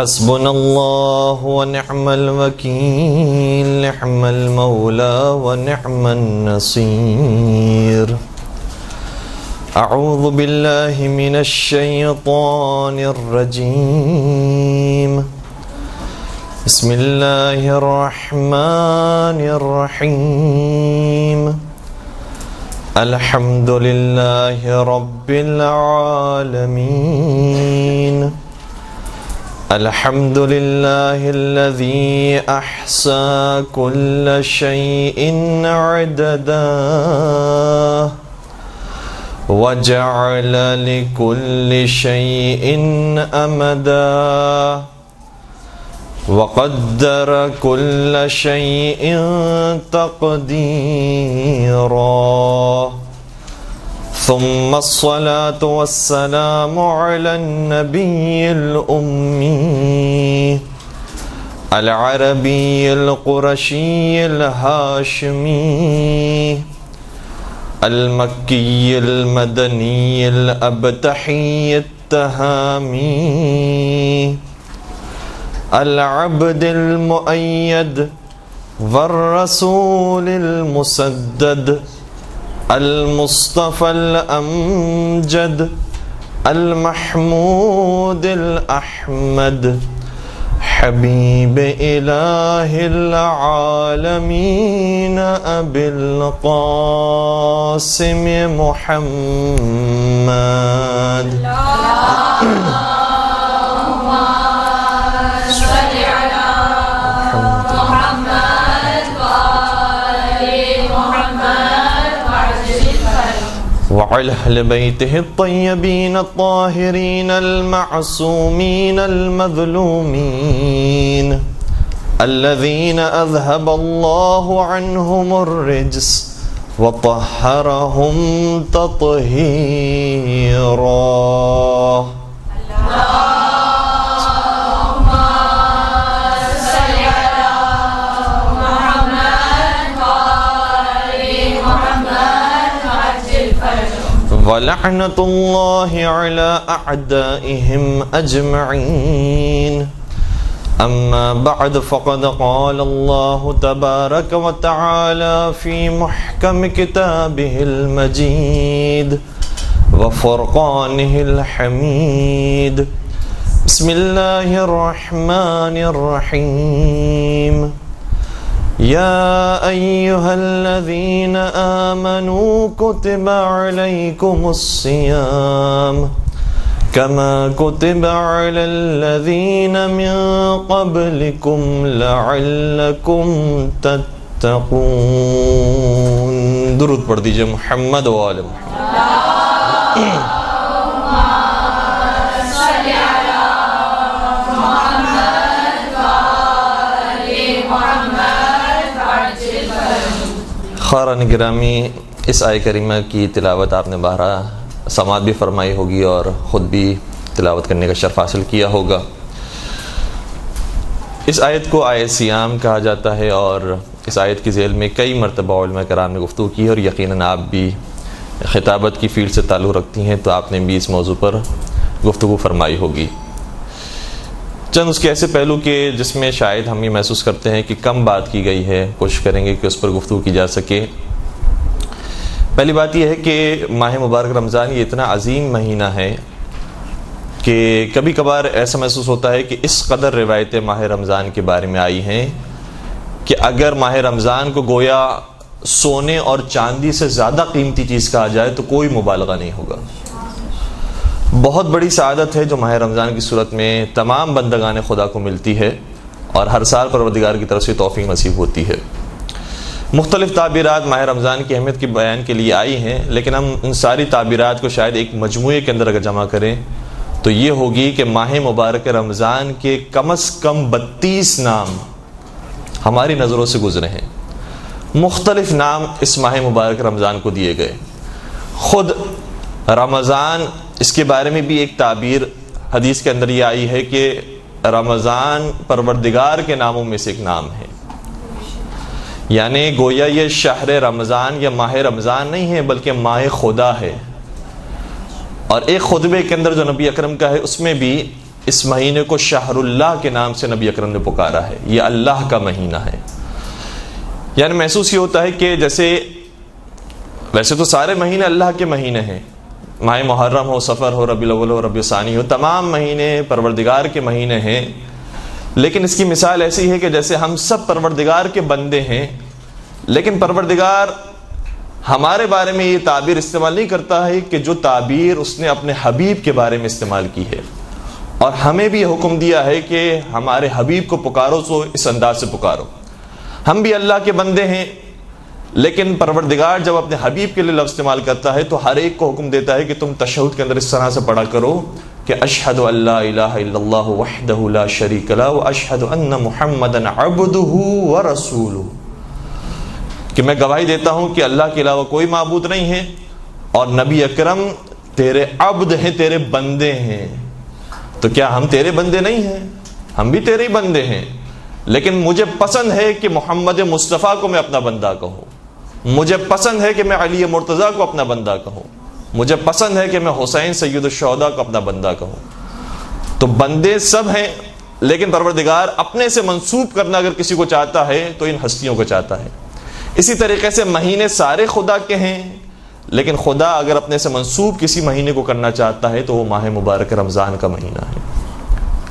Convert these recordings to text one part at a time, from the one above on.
حسبنا الله ونعم الوكيل نعم المولى ونعم النصير أعوذ بالله من الشيطان الرجيم بسم الله الرحمن الرحيم الحمد لله رب العالمين الحمد لله الذي أحصى كل شيء عددا وجعل لكل شيء أمدا وقدر كل شيء تقديرا ثم الصلاة والسلام على النبي الأمي العربي القرشي الهاشمي المكي المدني الأبتحي التهامي العبد المؤيد والرسول المسدد المصطفى الأمجد المحمود الأحمد حبيب إله العالمين أبي القاسم محمد وعلى أهل بيته الطيبين الطاهرين المعصومين المظلومين الذين أذهب الله عنهم الرجس وطهرهم تطهيرا ولعنة الله على أعدائهم أجمعين أما بعد فقد قال الله تبارك وتعالى في محكم كتابه المجيد وفرقانه الحميد بسم الله الرحمن الرحيم يا أيها الذين آمنوا كتب عليكم الصيام كما كتب على الذين من قبلكم لعلكم تتقون درود پڑھ دیجئے محمد و آل محمد خارن گرامی، اس آیہ کریمہ کی تلاوت آپ نے بارہ سماعت بھی فرمائی ہوگی اور خود بھی تلاوت کرنے کا شرف حاصل کیا ہوگا۔ اس آیت کو آیت سیام کہا جاتا ہے اور اس آیت کی ذیل میں کئی مرتبہ علماء کرام نے گفتگو کی ہے اور یقیناً آپ بھی خطابت کی فیلڈ سے تعلق رکھتی ہیں تو آپ نے بھی اس موضوع پر گفتگو فرمائی ہوگی۔ چند اس کے ایسے پہلو کے جس میں شاید ہم یہ محسوس کرتے ہیں کہ کم بات کی گئی ہے، کوشش کریں گے کہ اس پر گفتگو کی جا سکے۔ پہلی بات یہ ہے کہ ماہ مبارک رمضان یہ اتنا عظیم مہینہ ہے کہ کبھی کبھار ایسا محسوس ہوتا ہے کہ اس قدر روایتیں ماہ رمضان کے بارے میں آئی ہیں کہ اگر ماہ رمضان کو گویا سونے اور چاندی سے زیادہ قیمتی چیز کہا جائے تو کوئی مبالغہ نہیں ہوگا۔ بہت بڑی سعادت ہے جو ماہ رمضان کی صورت میں تمام بندگان خدا کو ملتی ہے اور ہر سال پروردگار کی طرف سے توفیق نصیب ہوتی ہے۔ مختلف تعبیرات ماہ رمضان کی اہمیت کے بیان کے لیے آئی ہیں، لیکن ہم ان ساری تعبیرات کو شاید ایک مجموعے کے اندر اگر جمع کریں تو یہ ہوگی کہ ماہ مبارک رمضان کے کم از کم 32 نام ہماری نظروں سے گزرے ہیں۔ مختلف نام اس ماہ مبارک رمضان کو دیے گئے۔ خود رمضان، اس کے بارے میں بھی ایک تعبیر حدیث کے اندر یہ آئی ہے کہ رمضان پروردگار کے ناموں میں سے ایک نام ہے، یعنی گویا یہ شہر رمضان یا ماہ رمضان نہیں ہے بلکہ ماہ خدا ہے۔ اور ایک خطبے کے اندر جو نبی اکرم کا ہے اس میں بھی اس مہینے کو شہر اللہ کے نام سے نبی اکرم نے پکارا ہے، یہ اللہ کا مہینہ ہے۔ یعنی محسوس یہ ہوتا ہے کہ جیسے ویسے تو سارے مہینے اللہ کے مہینے ہیں، ماہ محرم ہو، صفر ہو، ربیع الاول ہو، ربیع ثانی ہو، تمام مہینے پروردگار کے مہینے ہیں، لیکن اس کی مثال ایسی ہے کہ جیسے ہم سب پروردگار کے بندے ہیں، لیکن پروردگار ہمارے بارے میں یہ تعبیر استعمال نہیں کرتا ہے کہ جو تعبیر اس نے اپنے حبیب کے بارے میں استعمال کی ہے، اور ہمیں بھی یہ حکم دیا ہے کہ ہمارے حبیب کو پکارو تو اس انداز سے پکارو۔ ہم بھی اللہ کے بندے ہیں، لیکن پروردگار جب اپنے حبیب کے لیے لفظ استعمال کرتا ہے تو ہر ایک کو حکم دیتا ہے کہ تم تشہد کے اندر اس طرح سے پڑھا کرو کہ اشہد ان لا الہ الا اللہ وحدہ لا شریک لہ واشہد ان محمدا عبدہ ورسولہ، کہ میں گواہی دیتا ہوں کہ اللہ کے علاوہ کوئی معبود نہیں ہے اور نبی اکرم تیرے عبد ہیں، تیرے بندے ہیں۔ تو کیا ہم تیرے بندے نہیں ہیں؟ ہم بھی تیرے ہی بندے ہیں، لیکن مجھے پسند ہے کہ محمد مصطفیٰ کو میں اپنا بندہ کہوں، مجھے پسند ہے کہ میں علی مرتضیٰ کو اپنا بندہ کہوں، مجھے پسند ہے کہ میں حسین سید الشہداء کو اپنا بندہ کہوں۔ تو بندے سب ہیں، لیکن پروردگار اپنے سے منسوب کرنا اگر کسی کو چاہتا ہے تو ان ہستیوں کو چاہتا ہے۔ اسی طریقے سے مہینے سارے خدا کے ہیں، لیکن خدا اگر اپنے سے منسوب کسی مہینے کو کرنا چاہتا ہے تو وہ ماہ مبارک رمضان کا مہینہ ہے۔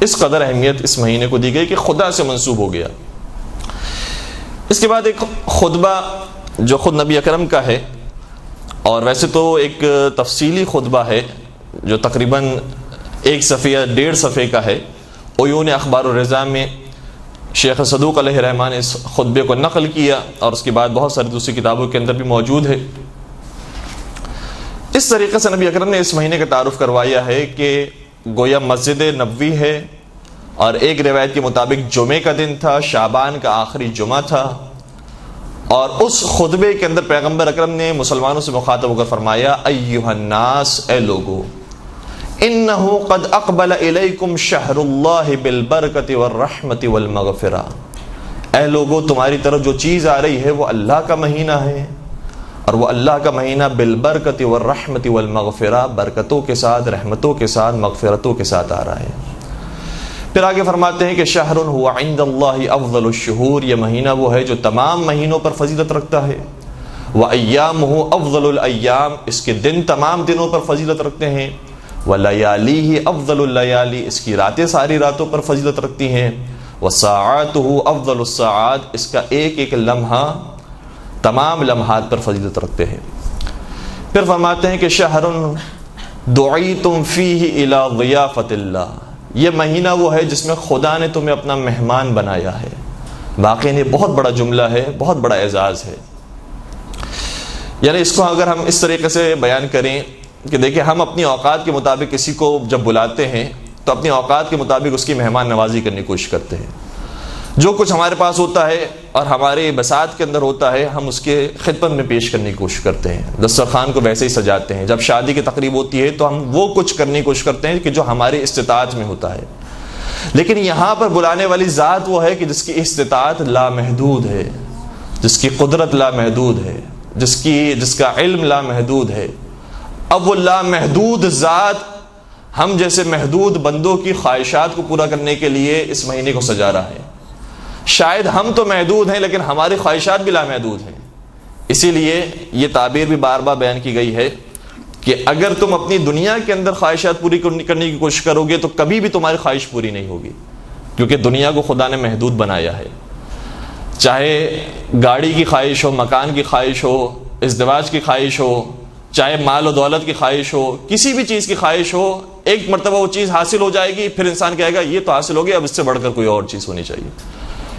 اس قدر اہمیت اس مہینے کو دی گئی کہ خدا سے منسوب ہو گیا۔ اس کے بعد ایک خطبہ جو خود نبی اکرم کا ہے، اور ویسے تو ایک تفصیلی خطبہ ہے جو تقریباً 1 صفحہ یا 1.5 صفحے کا ہے، عیون اخبار الرضا میں شیخ صدوق علیہ رحمٰن نے اس خطبے کو نقل کیا، اور اس کے بعد بہت ساری دوسری کتابوں کے اندر بھی موجود ہے۔ اس طریقے سے نبی اکرم نے اس مہینے کا تعارف کروایا ہے کہ گویا مسجد نبوی ہے، اور ایک روایت کے مطابق جمعے کا دن تھا، شعبان کا آخری جمعہ تھا، اور اس خطبے کے اندر پیغمبر اکرم نے مسلمانوں سے مخاطب ہو کر فرمایا ایھا الناس، اے لوگو، انہ قد اقبل الیکم شہر اللہ بالبرکۃ والرحمۃ والمغفرہ، اے لوگو تمہاری طرف جو چیز آ رہی ہے وہ اللہ کا مہینہ ہے، اور وہ اللہ کا مہینہ بالبرکۃ والرحمۃ والمغفرہ، برکتوں کے ساتھ، رحمتوں کے ساتھ، مغفرتوں کے ساتھ آ رہا ہے۔ پھر آگے فرماتے ہیں کہ شہر هو عند اللہ افضل الشہور، یہ مہینہ وہ ہے جو تمام مہینوں پر فضیلت رکھتا ہے، وایامہ افضل الایام، اس کے دن تمام دنوں پر فضیلت رکھتے ہیں، ولیالیہ افضل اللیالی، اس کی راتیں ساری راتوں پر فضیلت رکھتی ہیں، وساعاتہ افضل الساعات، اس کا ایک ایک لمحہ تمام لمحات پر فضیلت رکھتے ہیں۔ پھر فرماتے ہیں کہ شہر دعیتم فیہ الی ضیافۃ اللہ، یہ مہینہ وہ ہے جس میں خدا نے تمہیں اپنا مہمان بنایا ہے۔ واقعی یہ بہت بڑا جملہ ہے، بہت بڑا اعزاز ہے۔ یعنی اس کو اگر ہم اس طریقے سے بیان کریں کہ دیکھیں، ہم اپنی اوقات کے مطابق کسی کو جب بلاتے ہیں تو اپنی اوقات کے مطابق اس کی مہمان نوازی کرنے کی کوشش کرتے ہیں۔ جو کچھ ہمارے پاس ہوتا ہے اور ہمارے بساط کے اندر ہوتا ہے ہم اس کے خدمت میں پیش کرنے کی کوشش کرتے ہیں، دسترخوان کو ویسے ہی سجاتے ہیں۔ جب شادی کی تقریب ہوتی ہے تو ہم وہ کچھ کرنے کی کوشش کرتے ہیں کہ جو ہماری استطاعت میں ہوتا ہے، لیکن یہاں پر بلانے والی ذات وہ ہے کہ جس کی استطاعت لامحدود ہے، جس کی قدرت لامحدود ہے، جس کا علم لامحدود ہے۔ اب وہ لامحدود ذات ہم جیسے محدود بندوں کی خواہشات کو پورا کرنے کے لیے اس مہینے کو سجا رہا ہے۔ شاید ہم تو محدود ہیں لیکن ہماری خواہشات بھی لامحدود ہیں، اسی لیے یہ تعبیر بھی بار بار بیان کی گئی ہے کہ اگر تم اپنی دنیا کے اندر خواہشات پوری کرنے کی کوشش کرو گے تو کبھی بھی تمہاری خواہش پوری نہیں ہوگی، کیونکہ دنیا کو خدا نے محدود بنایا ہے۔ چاہے گاڑی کی خواہش ہو، مکان کی خواہش ہو، ازدواج کی خواہش ہو، چاہے مال و دولت کی خواہش ہو، کسی بھی چیز کی خواہش ہو، ایک مرتبہ وہ چیز حاصل ہو جائے گی، پھر انسان کہے گا یہ تو حاصل ہو گیا، اب اس سے بڑھ کر کوئی اور چیز ہونی چاہیے۔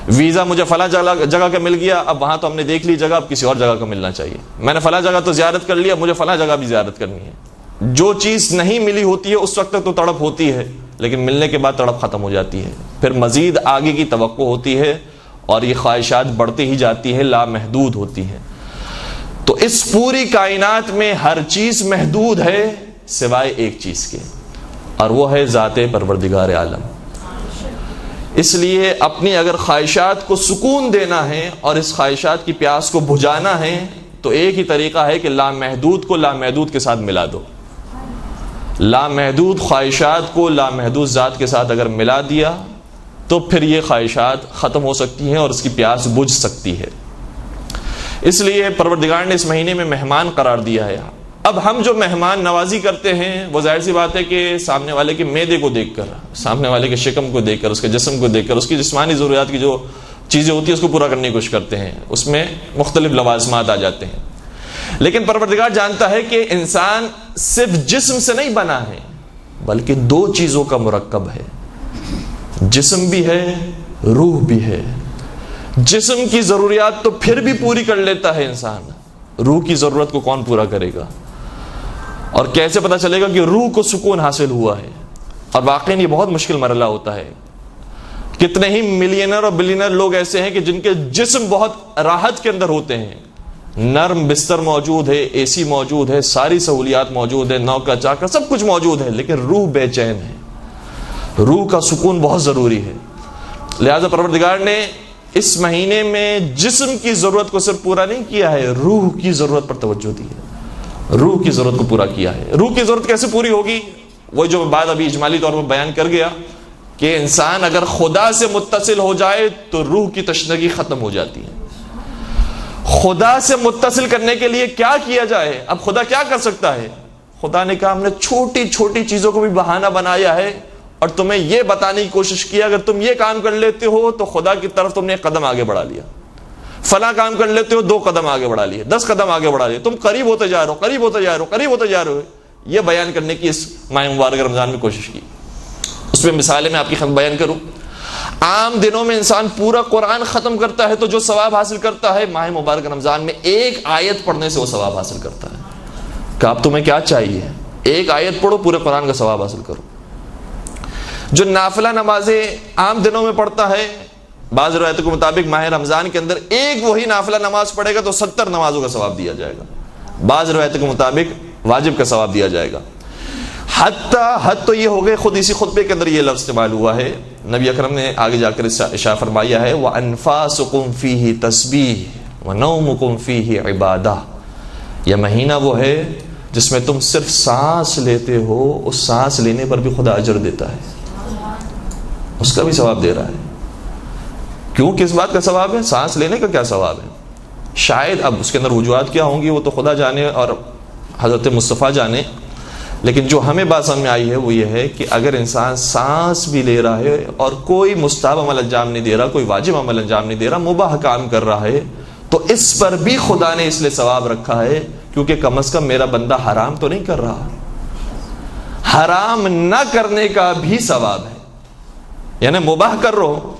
ویزا مجھے فلاں جگہ کا مل گیا، اب وہاں تو ہم نے دیکھ لی جگہ، اب کسی اور جگہ کا ملنا چاہیے۔ میں نے فلاں جگہ تو زیارت کر لیا، مجھے فلاں جگہ بھی زیارت کرنی ہے۔ جو چیز نہیں ملی ہوتی ہے اس وقت تک تو تڑپ ہوتی ہے، لیکن ملنے کے بعد تڑپ ختم ہو جاتی ہے، پھر مزید آگے کی توقع ہوتی ہے، اور یہ خواہشات بڑھتی ہی جاتی ہے، لامحدود ہوتی ہیں۔ تو اس پوری کائنات میں ہر چیز محدود ہے سوائے ایک چیز کے، اور وہ ہے ذات پروردگار عالم۔ اس لیے اپنی اگر خواہشات کو سکون دینا ہے اور اس خواہشات کی پیاس کو بجھانا ہے تو ایک ہی طریقہ ہے کہ لامحدود کو لامحدود کے ساتھ ملا دو۔ لامحدود خواہشات کو لامحدود ذات کے ساتھ اگر ملا دیا تو پھر یہ خواہشات ختم ہو سکتی ہیں اور اس کی پیاس بجھ سکتی ہے۔ اس لیے پروردگار نے اس مہینے میں مہمان قرار دیا ہے۔ اب ہم جو مہمان نوازی کرتے ہیں وہ ظاہر سی بات ہے کہ سامنے والے کے معدے کو دیکھ کر، سامنے والے کے شکم کو دیکھ کر، اس کے جسم کو دیکھ کر، اس کی جسمانی ضروریات کی جو چیزیں ہوتی ہیں اس کو پورا کرنے کی کوشش کرتے ہیں، اس میں مختلف لوازمات آ جاتے ہیں۔ لیکن پروردگار جانتا ہے کہ انسان صرف جسم سے نہیں بنا ہے بلکہ دو چیزوں کا مرکب ہے، جسم بھی ہے، روح بھی ہے۔ جسم کی ضروریات تو پھر بھی پوری کر لیتا ہے انسان، روح کی ضرورت کو کون پورا کرے گا؟ اور کیسے پتہ چلے گا کہ روح کو سکون حاصل ہوا ہے؟ اور واقعی یہ بہت مشکل مرحلہ ہوتا ہے۔ کتنے ہی ملینر اور بلینر لوگ ایسے ہیں کہ جن کے جسم بہت راحت کے اندر ہوتے ہیں، نرم بستر موجود ہے، اے سی موجود ہے، ساری سہولیات موجود ہے، نوکر چاکر سب کچھ موجود ہے، لیکن روح بے چین ہے۔ روح کا سکون بہت ضروری ہے۔ لہذا پروردگار نے اس مہینے میں جسم کی ضرورت کو صرف پورا نہیں کیا ہے، روح کی ضرورت پر توجہ دی ہے، روح کی ضرورت کو پورا کیا ہے۔ روح کی ضرورت کیسے پوری ہوگی؟ وہ جو بات ابھی اجمالی طور پر بیان کر گیا کہ انسان اگر خدا سے متصل ہو جائے تو روح کی تشنگی ختم ہو جاتی ہے۔ خدا سے متصل کرنے کے لیے کیا کیا جائے؟ اب خدا کیا کر سکتا ہے؟ خدا نے کہا ہم نے چھوٹی چھوٹی چیزوں کو بھی بہانہ بنایا ہے اور تمہیں یہ بتانے کی کوشش کیا اگر تم یہ کام کر لیتے ہو تو خدا کی طرف تم نے ایک قدم آگے بڑھا لیا، فلاں کام کر لیتے ہو 2 قدم آگے بڑھا لیے، 10 قدم آگے بڑھا لیے، تم قریب ہوتے جا رہے ہو، قریب ہوتے جا رہے ہو، قریب ہوتے جا رہے ہو۔ یہ بیان کرنے کی اس ماہ مبارک رمضان میں کوشش کی۔ اس میں مثالیں میں آپ کی خدمت بیان کروں۔ عام دنوں میں انسان پورا قرآن ختم کرتا ہے تو جو ثواب حاصل کرتا ہے، ماہ مبارک رمضان میں ایک آیت پڑھنے سے وہ ثواب حاصل کرتا ہے۔ کہ اب تمہیں کیا چاہیے؟ ایک آیت پڑھو، پورے قرآن کا ثواب حاصل کرو۔ جو نافلہ نمازیں عام دنوں میں پڑھتا ہے، بعض روایتوں کے مطابق ماہ رمضان کے اندر ایک وہی نافلہ نماز پڑھے گا تو 70 نمازوں کا ثواب دیا جائے گا، بعض روایتوں کے مطابق واجب کا ثواب دیا جائے گا۔ حد تو یہ ہو گئے، خود اسی خطبے کے اندر یہ لفظ استعمال ہوا ہے، نبی اکرم نے آگے جا کر ارشاد فرمایا ہے وَأَنفَاسُكُمْ فِيهِ تَسْبِيحٌ وَنَوْمُكُمْ فِيهِ عِبَادَةٌ۔ یہ مہینہ وہ ہے جس میں تم صرف سانس لیتے ہو، اس سانس لینے پر بھی خدا اجر دیتا ہے، اس کا بھی ثواب دے رہا ہے۔ کیوں؟ کس بات کا ثواب ہے؟ سانس لینے کا کیا ثواب ہے؟ شاید اب اس کے اندر وجوہات کیا ہوں گی وہ تو خدا جانے اور حضرت مصطفیٰ جانے، لیکن جو ہمیں بات سمجھ میں آئی ہے وہ یہ ہے کہ اگر انسان سانس بھی لے رہا ہے اور کوئی مستحب عمل انجام نہیں دے رہا، کوئی واجب عمل انجام نہیں دے رہا، مباح کام کر رہا ہے، تو اس پر بھی خدا نے اس لیے ثواب رکھا ہے کیونکہ کم از کم میرا بندہ حرام تو نہیں کر رہا۔ حرام نہ کرنے کا بھی ثواب ہے، یعنی مباح کر رہو،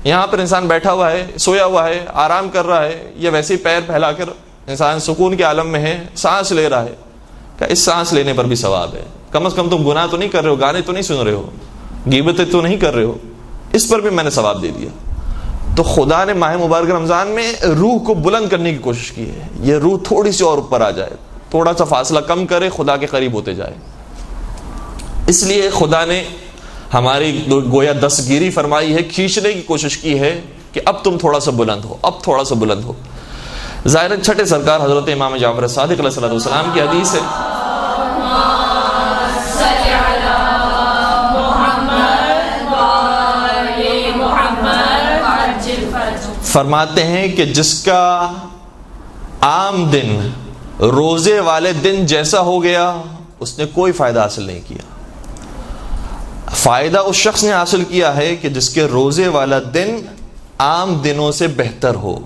یہاں پر انسان بیٹھا ہوا ہے، سویا ہوا ہے، آرام کر رہا ہے، یا ویسے ہی پیر پھیلا کر انسان سکون کے عالم میں ہے، سانس لے رہا ہے، کہ اس سانس لینے پر بھی ثواب ہے۔ کم از کم تم گناہ تو نہیں کر رہے ہو، گانے تو نہیں سن رہے ہو، غیبتیں تو نہیں کر رہے ہو، اس پر بھی میں نے ثواب دے دیا۔ تو خدا نے ماہ مبارک رمضان میں روح کو بلند کرنے کی کوشش کی ہے، یہ روح تھوڑی سی اور اوپر آ جائے، تھوڑا سا فاصلہ کم کرے، خدا کے قریب ہوتے جائے۔ اس لیے خدا نے ہماری گویا دستگیری فرمائی ہے، کھینچنے کی کوشش کی ہے کہ اب تم تھوڑا سا بلند ہو، اب تھوڑا سا بلند ہو۔ ظاہر چھٹے سرکار حضرت امام جعفر صادق علیہ السلام کی حدیث ہے، فرماتے ہیں کہ جس کا عام دن روزے والے دن جیسا ہو گیا اس نے کوئی فائدہ حاصل نہیں کیا۔ فائدہ اس شخص نے حاصل کیا ہے کہ جس کے روزے والا دن عام دنوں سے بہتر ہو،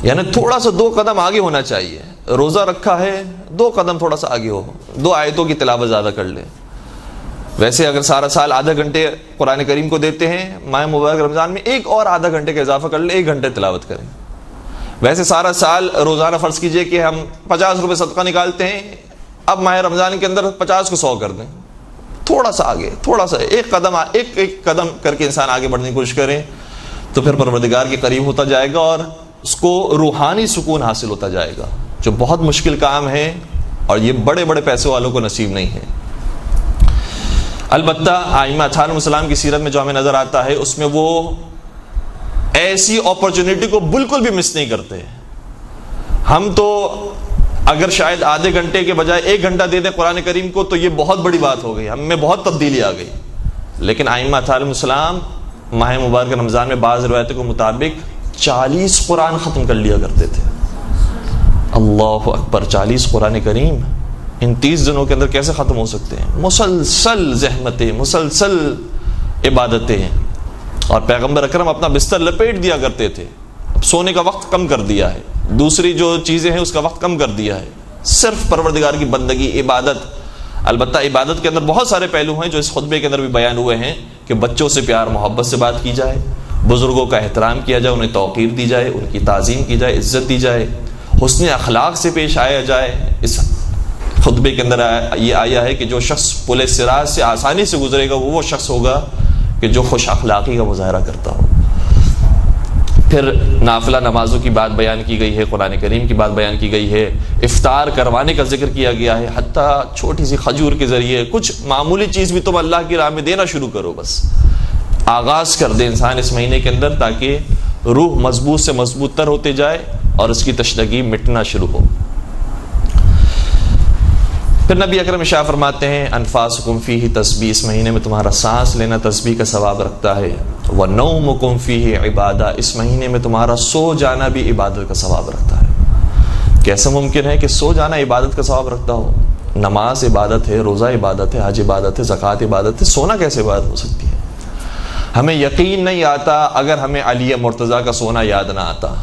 یعنی تھوڑا سا 2 قدم آگے ہونا چاہیے۔ روزہ رکھا ہے، 2 قدم تھوڑا سا آگے ہو، 2 آیتوں کی تلاوت زیادہ کر لے۔ ویسے اگر سارا سال آدھا گھنٹے قرآن کریم کو دیتے ہیں، ماہ مبارک رمضان میں ایک اور آدھا گھنٹے کا اضافہ کر لیں، 1 گھنٹے تلاوت کریں۔ ویسے سارا سال روزانہ فرض کیجئے کہ ہم 50 روپے صدقہ نکالتے ہیں، اب ماہ رمضان کے اندر 50 کو 100 کر دیں، تھوڑا سا آگے، تھوڑا سا ایک قدم کر کے انسان آگے بڑھنے کی کوشش کریں تو پھر پروردگار کے قریب ہوتا جائے گا اور اس کو روحانی سکون حاصل ہوتا جائے گا، جو بہت مشکل کام ہے اور یہ بڑے بڑے پیسے والوں کو نصیب نہیں ہے۔ البتہ ائمہ اطہار علیہم السلام کی سیرت میں جو ہمیں نظر آتا ہے اس میں وہ ایسی اپرچونٹی کو بالکل بھی مس نہیں کرتے۔ ہم تو اگر شاید آدھے گھنٹے کے بجائے 1 گھنٹہ دے دیں قرآن کریم کو تو یہ بہت بڑی بات ہو گئی، ہم میں بہت تبدیلی آ گئی. لیکن ائمہ علیہم السلام ماہ مبارک رمضان میں بعض روایتوں کے مطابق 40 قرآن ختم کر لیا کرتے تھے. اللہ اکبر، 40 قرآن کریم ان 30 دنوں کے اندر کیسے ختم ہو سکتے ہیں؟ مسلسل زحمتیں، مسلسل عبادتیں. اور پیغمبر اکرم اپنا بستر لپیٹ دیا کرتے تھے. اب سونے کا وقت کم کر دیا ہے، دوسری جو چیزیں ہیں اس کا وقت کم کر دیا ہے، صرف پروردگار کی بندگی، عبادت. البتہ عبادت کے اندر بہت سارے پہلو ہیں جو اس خطبے کے اندر بھی بیان ہوئے ہیں کہ بچوں سے پیار محبت سے بات کی جائے، بزرگوں کا احترام کیا جائے، انہیں توقیر دی جائے، ان کی تعظیم کی جائے، عزت دی جائے، حسن اخلاق سے پیش آیا جائے. اس خطبے کے اندر یہ آیا ہے کہ جو شخص پل صراط سے آسانی سے گزرے گا وہ شخص ہوگا کہ جو خوش اخلاقی کا مظاہرہ کرتا ہو. پھر نافلہ نمازوں کی بات بیان کی گئی ہے، قرآن کریم کی بات بیان کی گئی ہے، افطار کروانے کا ذکر کیا گیا ہے. حتیٰ چھوٹی سی کھجور کے ذریعے کچھ معمولی چیز بھی تم اللہ کی راہ میں دینا شروع کرو. بس آغاز کر دے انسان اس مہینے کے اندر تاکہ روح مضبوط سے مضبوط تر ہوتے جائے اور اس کی تشنگی مٹنا شروع ہو. پھر نبی اکرم ارشاد فرماتے ہیں انفاسکم فیہ تسبیح، اس مہینے میں تمہارا سانس لینا تسبیح کا ثواب رکھتا ہے. ونومکم فیہ عبادہ، اس مہینے میں تمہارا سو جانا بھی عبادت کا ثواب رکھتا ہے. کیسے ممکن ہے کہ سو جانا عبادت کا ثواب رکھتا ہو؟ نماز عبادت ہے، روزہ عبادت ہے، حج عبادت ہے، زکوٰۃ عبادت ہے، سونا کیسے عبادت ہو سکتی ہے؟ ہمیں یقین نہیں آتا اگر ہمیں علی مرتضیٰ کا سونا یاد نہ آتا.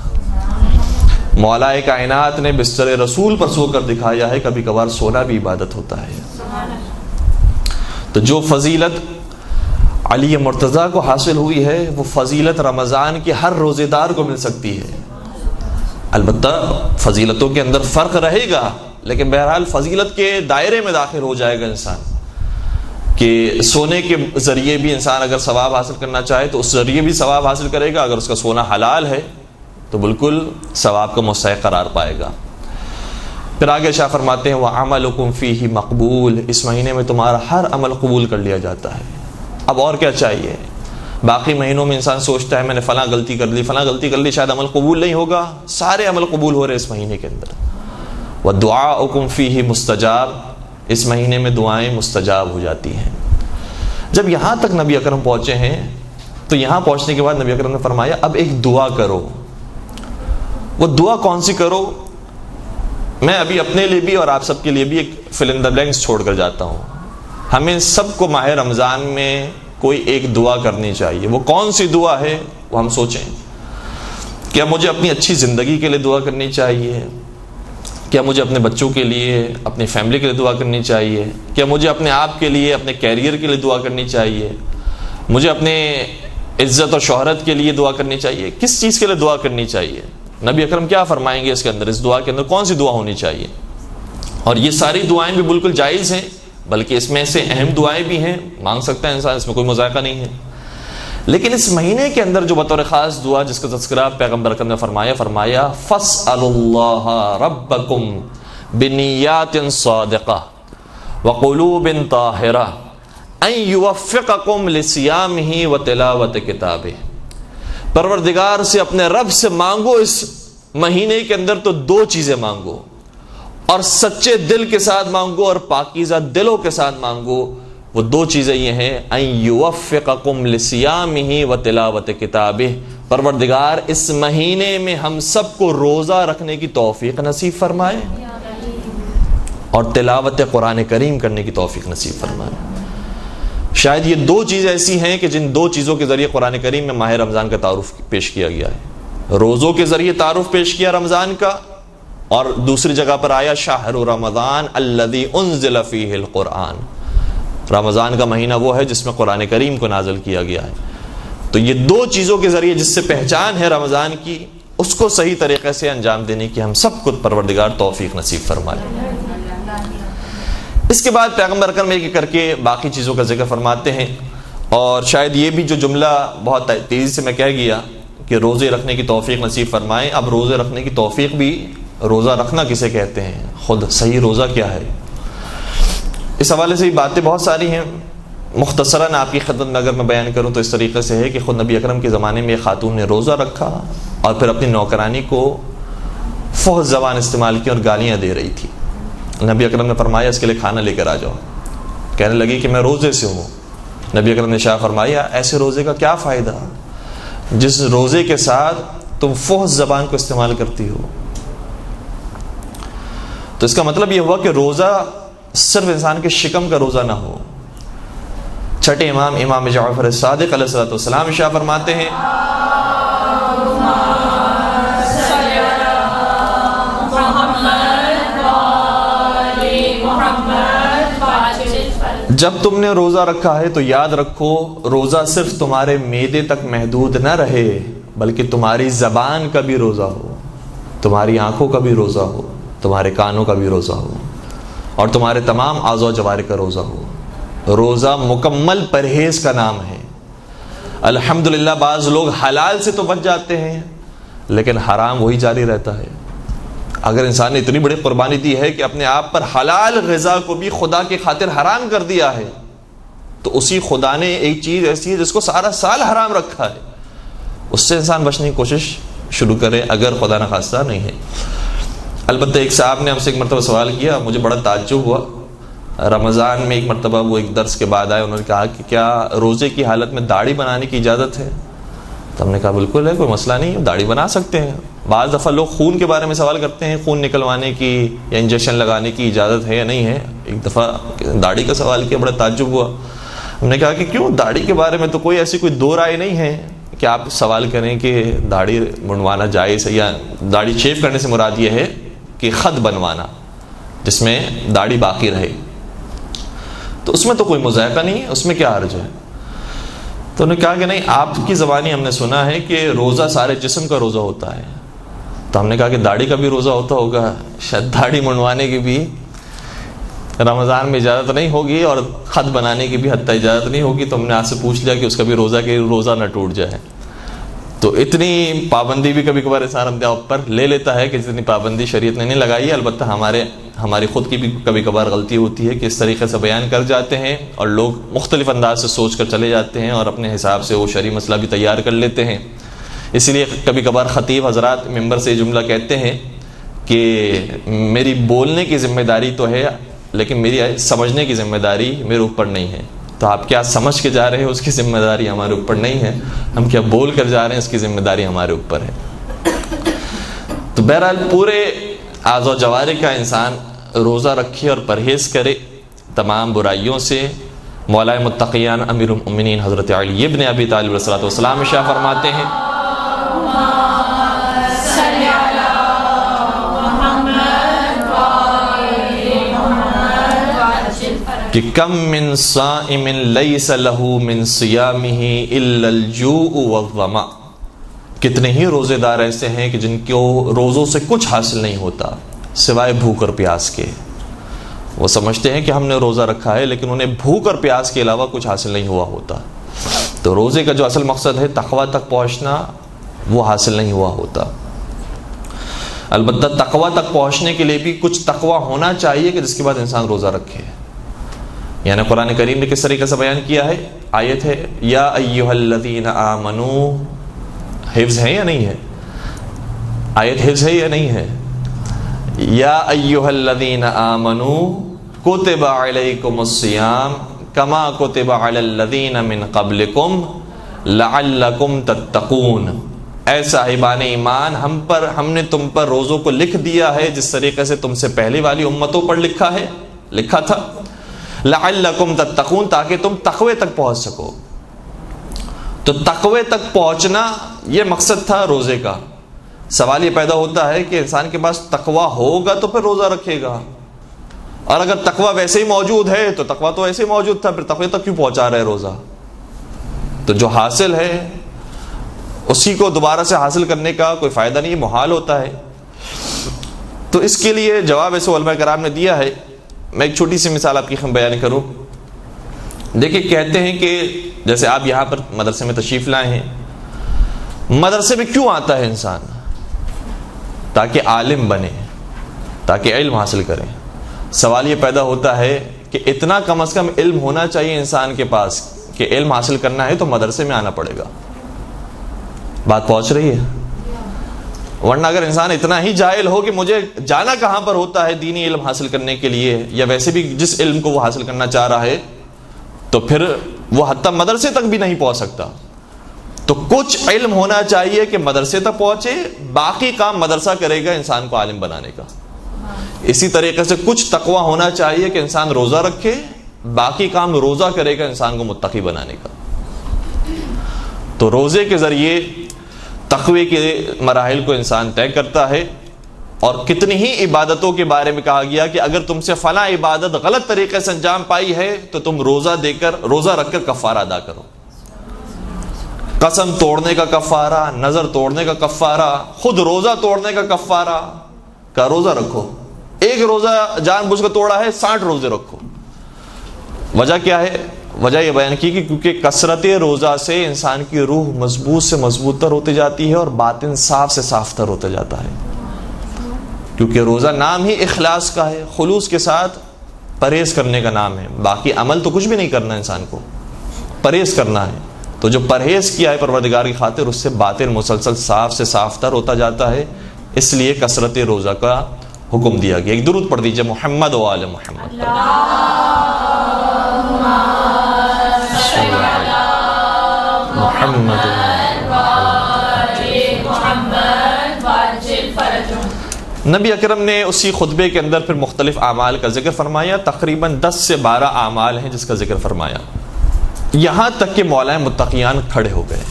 مولا کائنات نے بستر رسول پر سو کر دکھایا ہے کبھی کبھار سونا بھی عبادت ہوتا ہے. تو جو فضیلت علی مرتضیٰ کو حاصل ہوئی ہے وہ فضیلت رمضان کے ہر روزے دار کو مل سکتی ہے. البتہ فضیلتوں کے اندر فرق رہے گا، لیکن بہرحال فضیلت کے دائرے میں داخل ہو جائے گا انسان کہ سونے کے ذریعے بھی انسان اگر ثواب حاصل کرنا چاہے تو اس ذریعے بھی ثواب حاصل کرے گا. اگر اس کا سونا حلال ہے تو بالکل ثواب کا مستحق قرار پائے گا. پھر آگے شاہ فرماتے ہیں وَعَمَلُكُمْ فِيهِ مقبول، اس مہینے میں تمہارا ہر عمل قبول کر لیا جاتا ہے. اب اور کیا چاہیے؟ باقی مہینوں میں انسان سوچتا ہے میں نے فلاں غلطی کر لی، فلاں غلطی کر لی، شاید عمل قبول نہیں ہوگا. سارے عمل قبول ہو رہے اس مہینے کے اندر. وَدُعَاؤُكُمْ فِيهِ مستجاب، اس مہینے میں دعائیں مستجاب ہو جاتی ہیں. جب یہاں تک نبی اکرم پہنچے ہیں تو یہاں پہنچنے کے بعد نبی اکرم نے فرمایا اب ایک دعا کرو. وہ دعا کون سی کرو؟ میں ابھی اپنے لیے بھی اور آپ سب کے لیے بھی ایک فل ان دا بلینکس چھوڑ کر جاتا ہوں. ہمیں سب کو ماہ رمضان میں کوئی ایک دعا کرنی چاہیے. وہ کون سی دعا ہے وہ ہم سوچیں. کیا مجھے اپنی اچھی زندگی کے لیے دعا کرنی چاہیے؟ کیا مجھے اپنے بچوں کے لیے، اپنی فیملی کے لیے دعا کرنی چاہیے؟ کیا مجھے اپنے آپ کے لیے، اپنے کیریئر کے لیے دعا کرنی چاہیے؟ مجھے اپنے عزت اور شہرت کے لیے دعا کرنی چاہیے؟ کس چیز کے لیے دعا کرنی چاہیے؟ نبی اکرم کیا فرمائیں گے اس کے اندر، اس دعا کے اندر کون سی دعا ہونی چاہیے؟ اور یہ ساری دعائیں بھی بالکل جائز ہیں، بلکہ اس میں سے اہم دعائیں بھی ہیں، مانگ سکتا ہے انسان، اس میں کوئی مذائقہ نہیں ہے. لیکن اس مہینے کے اندر جو بطور خاص دعا جس کا تذکرہ پیغمبر اکرم نے فرمایا فَاسْأَلُوا اللَّهَ رَبَّكُمْ بِنِيَّاتٍ صَادِقَةٍ وَقُلُوبٍ طَاهِرَةٍ أَن يُوَفِّقَكُمْ لِصِيَامِهِ وَتِلَاوَةِ كِتَابِهِ. پروردگار سے، اپنے رب سے مانگو اس مہینے کے اندر تو دو چیزیں مانگو، اور سچے دل کے ساتھ مانگو اور پاکیزہ دلوں کے ساتھ مانگو. وہ دو چیزیں یہ ہیں ان یوفقکم لصیامہ وتلاوت کتابہ، پروردگار اس مہینے میں ہم سب کو روزہ رکھنے کی توفیق نصیب فرمائے اور تلاوت قرآن کریم کرنے کی توفیق نصیب فرمائے. شاید یہ دو چیز ایسی ہیں کہ جن دو چیزوں کے ذریعے قرآن کریم میں ماہ رمضان کا تعارف پیش کیا گیا ہے. روزوں کے ذریعے تعارف پیش کیا رمضان کا، اور دوسری جگہ پر آیا شہر رمضان الذی انزل فیہ القرآن، رمضان کا مہینہ وہ ہے جس میں قرآن کریم کو نازل کیا گیا ہے. تو یہ دو چیزوں کے ذریعے جس سے پہچان ہے رمضان کی، اس کو صحیح طریقے سے انجام دینے کی ہم سب کو پروردگار توفیق نصیب فرمائے. اس کے بعد پیغمبر اکرم ایک کر کے باقی چیزوں کا ذکر فرماتے ہیں، اور شاید یہ بھی جو جملہ بہت تیزی سے میں کہہ گیا کہ روزے رکھنے کی توفیق نصیب فرمائے. اب روزے رکھنے کی توفیق بھی، روزہ رکھنا کسے کہتے ہیں، خود صحیح روزہ کیا ہے، اس حوالے سے باتیں بہت ساری ہیں. مختصراً آپ کی خدمت میں اگر میں بیان کروں تو اس طریقے سے ہے کہ خود نبی اکرم کے زمانے میں ایک خاتون نے روزہ رکھا اور پھر اپنی نوکرانی کو فحش زبان استعمال کی اور گالیاں دے رہی تھی. نبی اکرم نے فرمایا اس کے لیے کھانا لے کر آ جاؤ. کہنے لگی کہ میں روزے سے ہوں. نبی اکرم نے شاہ فرمایا ایسے روزے کا کیا فائدہ جس روزے کے ساتھ تم فحش زبان کو استعمال کرتی ہو. تو اس کا مطلب یہ ہوا کہ روزہ صرف انسان کے شکم کا روزہ نہ ہو. چھٹے امام امام جعفر صادق علیہ الصلوۃ والسلام شاہ فرماتے ہیں جب تم نے روزہ رکھا ہے تو یاد رکھو روزہ صرف تمہارے معدے تک محدود نہ رہے بلکہ تمہاری زبان کا بھی روزہ ہو, تمہاری آنکھوں کا بھی روزہ ہو, تمہارے کانوں کا بھی روزہ ہو اور تمہارے تمام اعضاء و جوارح کا روزہ ہو. روزہ مکمل پرہیز کا نام ہے. الحمدللہ بعض لوگ حلال سے تو بچ جاتے ہیں لیکن حرام وہی جاری رہتا ہے. اگر انسان نے اتنی بڑی قربانی دی ہے کہ اپنے آپ پر حلال غذا کو بھی خدا کی خاطر حرام کر دیا ہے تو اسی خدا نے ایک چیز ایسی ہے جس کو سارا سال حرام رکھا ہے, اس سے انسان بچنے کی کوشش شروع کرے اگر خدا نخواستہ نہیں ہے. البتہ ایک صاحب نے ہم سے ایک مرتبہ سوال کیا, مجھے بڑا تعجب ہوا. رمضان میں ایک مرتبہ وہ ایک درس کے بعد آئے, انہوں نے کہا کہ کیا روزے کی حالت میں داڑھی بنانے کی اجازت ہے؟ تو ہم نے کہا بالکل ہے, کوئی مسئلہ نہیں ہے, داڑھی بنا سکتے ہیں. بعض دفعہ لوگ خون کے بارے میں سوال کرتے ہیں, خون نکلوانے کی یا انجیکشن لگانے کی اجازت ہے یا نہیں ہے. ایک دفعہ داڑھی کا سوال کیا, بڑا تعجب ہوا. ہم نے کہا کہ کیوں, داڑھی کے بارے میں تو کوئی ایسی کوئی دو رائے نہیں ہے کہ آپ سوال کریں کہ داڑھی منڈوانا جائز ہے, یا داڑھی شیو کرنے سے مراد یہ ہے کہ خط بنوانا جس میں داڑھی باقی رہے, تو اس میں تو کوئی مذائقہ نہیں ہے, اس میں کیا حرج ہے. تو انہوں نے کہا کہ نہیں, آپ کی زبانی ہم نے سنا ہے کہ روزہ سارے جسم کا روزہ ہوتا ہے. تو ہم نے کہا کہ داڑھی کا بھی روزہ ہوتا ہوگا, شاید داڑھی منڈوانے کی بھی رمضان میں اجازت نہیں ہوگی اور خط بنانے کی بھی حتیٰ اجازت نہیں ہوگی. تو ہم نے آپ سے پوچھ لیا کہ اس کا بھی روزہ نہ ٹوٹ جائے. تو اتنی پابندی بھی کبھی کبھار انسان اپنے اوپر لے لیتا ہے کہ جتنی پابندی شریعت نے نہیں لگائی ہے. البتہ ہماری خود کی بھی کبھی کبھار غلطی ہوتی ہے کہ اس طریقے سے بیان کر جاتے ہیں اور لوگ مختلف انداز سے سوچ کر چلے جاتے ہیں اور اپنے حساب سے وہ شرعی مسئلہ بھی تیار کر لیتے ہیں. اس لیے کبھی کبھار خطیب حضرات ممبر سے یہ جملہ کہتے ہیں کہ میری بولنے کی ذمہ داری تو ہے لیکن میری سمجھنے کی ذمہ داری میرے اوپر نہیں ہے. تو آپ کیا سمجھ کے جا رہے ہیں اس کی ذمہ داری ہمارے اوپر نہیں ہے, ہم کیا بول کر جا رہے ہیں اس کی ذمہ داری ہمارے اوپر ہے. تو بہرحال پورے اعضاء و جوارح کا انسان روزہ رکھے اور پرہیز کرے تمام برائیوں سے. مولا متقیان امیر المؤمنین حضرت علی ابن ابی طالب علیہ الصلوۃ والسلام شاہ فرماتے ہیں کہ کم من صائم لیس له من صیامہ الا الجوع والظمأ, کتنے ہی روزے دار ایسے ہیں کہ جن کو روزوں سے کچھ حاصل نہیں ہوتا سوائے بھوک اور پیاس کے. وہ سمجھتے ہیں کہ ہم نے روزہ رکھا ہے لیکن انہیں بھوک اور پیاس کے علاوہ کچھ حاصل نہیں ہوا ہوتا. تو روزے کا جو اصل مقصد ہے تقویٰ تک پہنچنا, وہ حاصل نہیں ہوا ہوتا. البتہ تقویٰ تک پہنچنے کے لیے بھی کچھ تقویٰ ہونا چاہیے کہ جس کے بعد انسان روزہ رکھے. یعنی قرآن کریم نے کس طریقے سے بیان کیا ہے, آیت ہے یا ایھا الذین آمنو, حفظ ہے یا نہیں ہے, آیت حفظ ہے یا نہیں ہے, یا ایھا الذین آمنو کتب علیکم الصیام کما کتب علی الذین من قبلکم لعلکم تتقون. اے صاحبان ایمان, ہم نے تم پر روزوں کو لکھ دیا ہے جس طریقے سے تم سے پہلے والی امتوں پر لکھا تھا. لعلکم تتقون, تاکہ تم تقوی تک پہنچ سکو. تو تقوی تک پہنچنا یہ مقصد تھا روزے کا. سوال یہ پیدا ہوتا ہے کہ انسان کے پاس تقوی ہوگا تو پھر روزہ رکھے گا, اور اگر تقوی ویسے ہی موجود ہے تو تقوی تو ایسے ہی موجود تھا, پھر تقوی تک کیوں پہنچا رہے روزہ. تو جو حاصل ہے اسی کو دوبارہ سے حاصل کرنے کا کوئی فائدہ نہیں, محال ہوتا ہے. تو اس کے لیے جواب ایسے علماء کرام نے دیا ہے. میں ایک چھوٹی سی مثال آپ کی بیان کروں. دیکھیں, کہتے ہیں کہ جیسے آپ یہاں پر مدرسے میں تشریف لائے ہیں, مدرسے میں کیوں آتا ہے انسان؟ تاکہ عالم بنے, تاکہ علم حاصل کرے. سوال یہ پیدا ہوتا ہے کہ اتنا کم از کم علم ہونا چاہیے انسان کے پاس کہ علم حاصل کرنا ہے تو مدرسے میں آنا پڑے گا. بات پہنچ رہی ہے؟ ورنہ اگر انسان اتنا ہی جاہل ہو کہ مجھے جانا کہاں پر ہوتا ہے دینی علم حاصل کرنے کے لیے، یا ویسے بھی جس علم کو وہ حاصل کرنا چاہ رہا ہے، تو پھر وہ حتیٰ مدرسے تک بھی نہیں پہنچ سکتا۔ تو کچھ علم ہونا چاہیے کہ مدرسے تک پہنچے، باقی کام مدرسہ کرے گا انسان کو عالم بنانے کا۔ اسی طریقے سے کچھ تقوی ہونا چاہیے کہ انسان روزہ رکھے، باقی کام روزہ کرے گا انسان کو متقی بنانے کا۔ تو روزے کے ذریعے تقوی کے مراحل کو انسان طے کرتا ہے، اور کتنی ہی عبادتوں کے بارے میں کہا گیا کہ اگر تم سے فلاں عبادت غلط طریقے سے انجام پائی ہے تو تم روزہ رکھ کر کفارہ ادا کرو۔ قسم توڑنے کا کفارہ، نظر توڑنے کا کفارہ، خود روزہ توڑنے کا کفارہ کا روزہ رکھو۔ ایک روزہ جان بوجھ کر توڑا ہے، 60 روزے رکھو۔ وجہ کیا ہے؟ وجہ یہ بیان کی کہ کیونکہ کثرت روزہ سے انسان کی روح مضبوط سے مضبوط تر ہوتی جاتی ہے اور باطن صاف سے صاف تر ہوتا جاتا ہے، کیونکہ روزہ نام ہی اخلاص کا ہے، خلوص کے ساتھ پرہیز کرنے کا نام ہے۔ باقی عمل تو کچھ بھی نہیں کرنا، انسان کو پرہیز کرنا ہے۔ تو جو پرہیز کیا ہے پروردگار کی خاطر، اس سے باطن مسلسل صاف سے صاف تر ہوتا جاتا ہے، اس لیے کثرت روزہ کا حکم دیا گیا۔ ایک درود پڑھ دیجئے، محمد و آل محمد۔ محمد نبی اکرم نے اسی خطبے کے اندر پھر مختلف اعمال کا ذکر فرمایا، تقریباً 10 سے 12 اعمال ہیں جس کا ذکر فرمایا، یہاں تک کہ مولا متقیان کھڑے ہو گئے،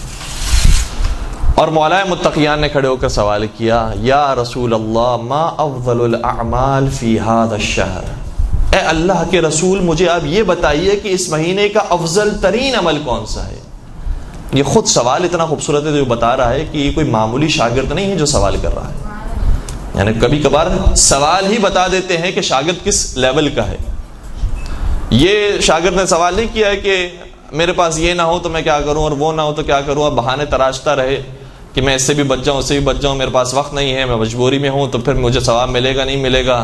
اور مولا متقیان نے کھڑے ہو کر سوال کیا، یا رسول اللہ ما افضل الاعمال فی هذا الشہر، اے اللہ کے رسول مجھے آپ یہ بتائیے کہ اس مہینے کا افضل ترین عمل کون سا ہے۔ یہ خود سوال اتنا خوبصورت ہے جو بتا رہا ہے کہ یہ کوئی معمولی شاگرد نہیں ہے جو سوال کر رہا ہے، یعنی کبھی کبھار سوال ہی بتا دیتے ہیں کہ شاگرد کس لیول کا ہے۔ یہ شاگرد نے سوال نہیں کیا ہے کہ میرے پاس یہ نہ ہو تو میں کیا کروں اور وہ نہ ہو تو کیا کروں، اب بہانے تراشتا رہے کہ میں اس سے بھی بچ جاؤں اس سے بھی بچ جاؤں، میرے پاس وقت نہیں ہے، میں مجبوری میں ہوں، تو پھر مجھے ثواب ملے گا نہیں ملے گا۔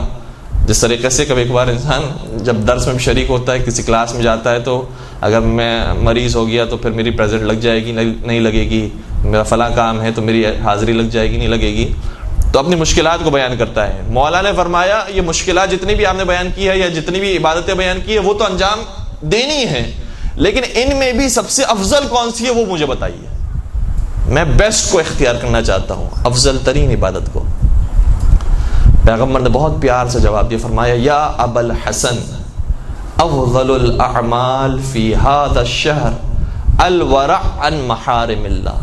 جس طریقے سے کبھی کبھار انسان جب درس میں شریک ہوتا ہے، کسی کلاس میں جاتا ہے، تو اگر میں مریض ہو گیا تو پھر میری پریزنٹ لگ جائے گی نہیں لگے گی، میرا فلاں کام ہے تو میری حاضری لگ جائے گی نہیں لگے گی، تو اپنی مشکلات کو بیان کرتا ہے۔ مولا نے فرمایا یہ مشکلات جتنی بھی آپ نے بیان کی ہے یا جتنی بھی عبادتیں بیان کی ہے وہ تو انجام دینی ہے، لیکن ان میں بھی سب سے افضل کون سی ہے وہ مجھے بتائیے، میں بیسٹ کو اختیار کرنا چاہتا ہوں، افضل ترین عبادت کو۔ پیغمبر نے بہت پیار سے جواب دیا، فرمایا یا ابا الحسن افضل الاعمال فی هذا الشہر الورع عن محارم اللہ،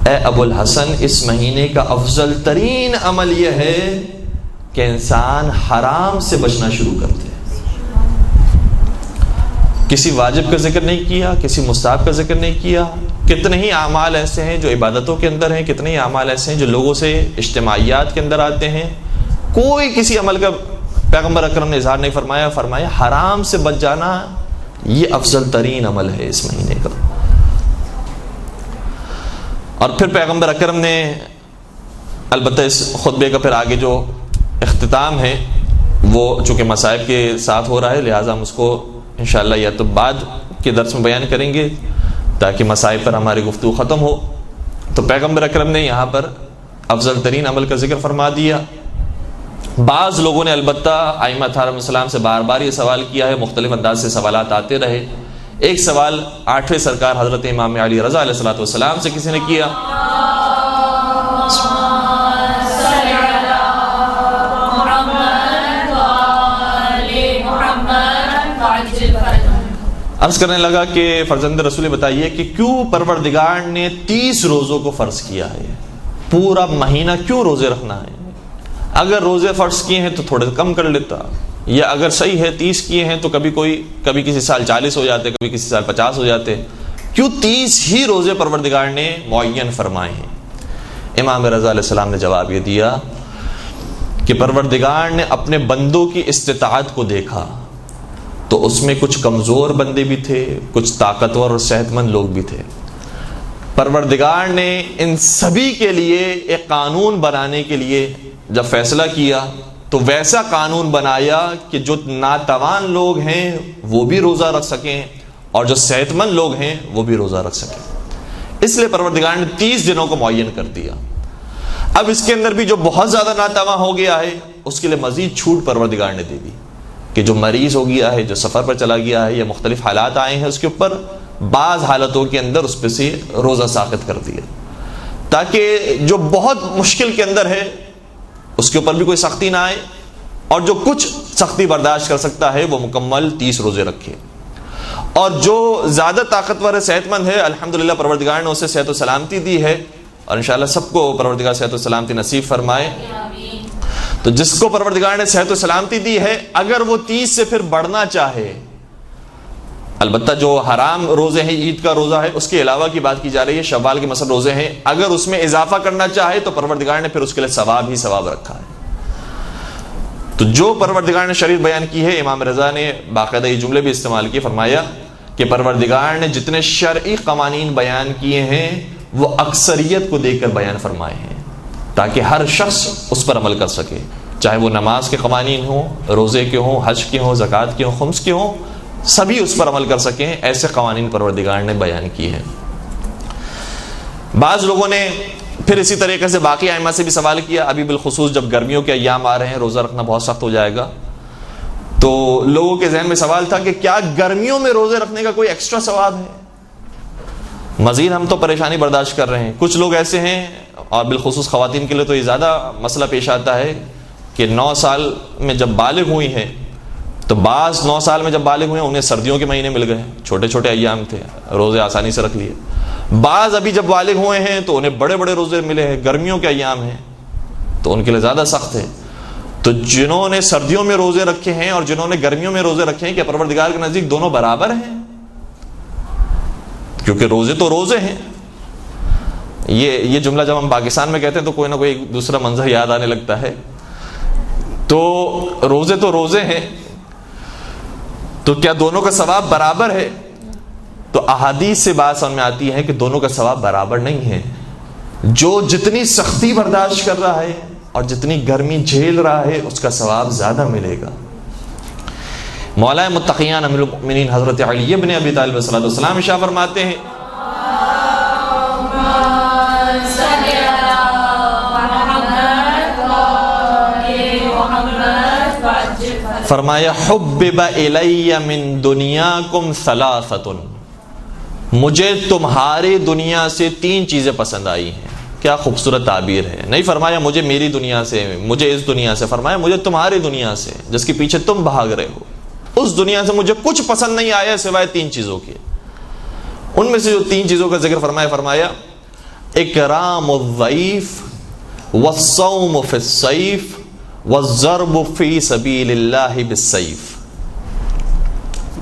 اے ابو الحسن اس مہینے کا افضل ترین عمل یہ ہے کہ انسان حرام سے بچنا شروع کر دے۔ کسی واجب کا ذکر نہیں کیا، کسی مستحب کا ذکر نہیں کیا، کتنے ہی اعمال ایسے ہیں جو عبادتوں کے اندر ہیں، کتنے ہی اعمال ایسے ہیں جو لوگوں سے اجتماعیات کے اندر آتے ہیں، کوئی کسی عمل کا پیغمبر اکرم نے اظہار نہیں فرمایا، فرمایا حرام سے بچ جانا یہ افضل ترین عمل ہے اس مہینے کا۔ اور پھر پیغمبر اکرم نے البتہ اس خطبے کا پھر آگے جو اختتام ہے وہ چونکہ مصائب کے ساتھ ہو رہا ہے، لہٰذا ہم اس کو انشاءاللہ یا تو بعد کے درس میں بیان کریں گے تاکہ مصائب پر ہماری گفتگو ختم ہو۔ تو پیغمبر اکرم نے یہاں پر افضل ترین عمل کا ذکر فرما دیا۔ بعض لوگوں نے البتہ ائمہ علیہ السلام سے بار بار یہ سوال کیا ہے، مختلف انداز سے سوالات آتے رہے۔ ایک سوال 8ویں سرکار حضرت امام علی رضا علیہ السلام سے کسی نے کیا، عرض کرنے لگا کہ فرزند رسول بتائیے کہ کیوں پروردگار نے 30 روزوں کو فرض کیا ہے، پورا مہینہ کیوں روزے رکھنا ہے؟ اگر روزے فرض کیے ہیں تو تھوڑے کم کر لیتا، یا اگر صحیح ہے 30 کیے ہیں تو کبھی کسی سال 40 ہو جاتے، کبھی کسی سال 50 ہو جاتے، کیوں 30 ہی روزے پروردگار نے معین فرمائے ہیں؟ امام رضا علیہ السلام نے جواب یہ دیا کہ پروردگار نے اپنے بندوں کی استطاعت کو دیکھا تو اس میں کچھ کمزور بندے بھی تھے، کچھ طاقتور اور صحت مند لوگ بھی تھے۔ پروردگار نے ان سبھی کے لیے ایک قانون بنانے کے لیے جب فیصلہ کیا تو ویسا قانون بنایا کہ جو ناتوان لوگ ہیں وہ بھی روزہ رکھ سکیں اور جو صحت مند لوگ ہیں وہ بھی روزہ رکھ سکیں۔ اس لیے پروردگار نے 30 دنوں کو معین کر دیا۔ اب اس کے اندر بھی جو بہت زیادہ ناتواں ہو گیا ہے اس کے لیے مزید چھوٹ پروردگار نے دے دی کہ جو مریض ہو گیا ہے، جو سفر پر چلا گیا ہے یا مختلف حالات آئے ہیں اس کے اوپر، بعض حالتوں کے اندر اس پہ سے روزہ ساقط کر دیا، تاکہ جو بہت مشکل کے اندر ہے اس کے اوپر بھی کوئی سختی نہ آئے، اور جو کچھ سختی برداشت کر سکتا ہے وہ مکمل 30 روزے رکھے، اور جو زیادہ طاقتور ہے، صحت مند ہے، الحمدللہ پروردگار نے اسے صحت و سلامتی دی ہے، اور انشاءاللہ سب کو پروردگار صحت و سلامتی نصیب فرمائے۔ تو جس کو پروردگار نے صحت و سلامتی دی ہے، اگر وہ 30 سے پھر بڑھنا چاہے، البتہ جو حرام روزے ہیں، عید کا روزہ ہے، اس کے علاوہ کی بات کی جا رہی ہے، شوال کے مثلا روزے ہیں، اگر اس میں اضافہ کرنا چاہے تو پروردگار نے پھر اس کے لیے ثواب ہی ثواب رکھا ہے۔ تو جو پروردگار نے شریعت بیان کی ہے، امام رضا نے باقاعدہ یہ جملے بھی استعمال کیے، فرمایا کہ پروردگار نے جتنے شرعی قوانین بیان کیے ہیں وہ اکثریت کو دیکھ کر بیان فرمائے ہیں، تاکہ ہر شخص اس پر عمل کر سکے، چاہے وہ نماز کے قوانین ہوں، روزے کے ہوں، حج کے ہوں، زکوٰۃ کے ہوں، خمس کے ہوں، سبھی اس پر عمل کر سکیں، ایسے قوانین پروردگار نے بیان کی ہیں۔ بعض لوگوں نے پھر اسی طریقے سے باقی ائمہ سے بھی سوال کیا، ابھی بالخصوص جب گرمیوں کے ایام آ رہے ہیں، روزہ رکھنا بہت سخت ہو جائے گا، تو لوگوں کے ذہن میں سوال تھا کہ کیا گرمیوں میں روزے رکھنے کا کوئی ایکسٹرا ثواب ہے؟ مزید ہم تو پریشانی برداشت کر رہے ہیں، کچھ لوگ ایسے ہیں، اور بالخصوص خواتین کے لیے تو یہ زیادہ مسئلہ پیش آتا ہے کہ 9 سال میں جب بالغ ہوئی ہیں، تو بعض 9 سال میں جب بالغ ہوئے انہیں سردیوں کے مہینے مل گئے، چھوٹے چھوٹے ایام تھے، روزے آسانی سے رکھ لیے، بعض ابھی جب بالغ ہوئے ہیں تو انہیں بڑے بڑے روزے ملے ہیں، گرمیوں کے ایام ہیں تو ان کے لیے زیادہ سخت ہے۔ تو جنہوں نے سردیوں میں روزے رکھے ہیں اور جنہوں نے گرمیوں میں روزے رکھے ہیں، کیا پروردگار کے نزدیک دونوں برابر ہیں؟ کیونکہ روزے تو روزے ہیں۔ یہ جملہ جب ہم پاکستان میں کہتے ہیں تو کوئی نہ کوئی دوسرا منظر یاد آنے لگتا ہے، تو روزے ہیں، تو کیا دونوں کا ثواب برابر ہے؟ تو احادیث سے بات سمجھ میں آتی ہے کہ دونوں کا ثواب برابر نہیں ہے۔ جو جتنی سختی برداشت کر رہا ہے اور جتنی گرمی جھیل رہا ہے اس کا ثواب زیادہ ملے گا۔ مولا متقیان امیر المؤمنین حضرت علی ابن ابی طالب علیہ السلام ارشاد فرماتے ہیں، فرمایا حبب الی من دنیاکم ثلاثۃ، مجھے تمہاری دنیا سے 3 چیزیں پسند آئی ہیں۔ کیا خوبصورت تعبیر ہے، نہیں فرمایا مجھے میری دنیا سے، مجھے اس دنیا سے، فرمایا مجھے تمہاری دنیا سے جس کے پیچھے تم بھاگ رہے ہو، اس دنیا سے مجھے کچھ پسند نہیں آیا سوائے 3 چیزوں کے۔ ان میں سے جو 3 چیزوں کا ذکر فرمایا اکرام الضیف والصوم فی الصیف والضرب فی سبیل اللہ بالسیف۔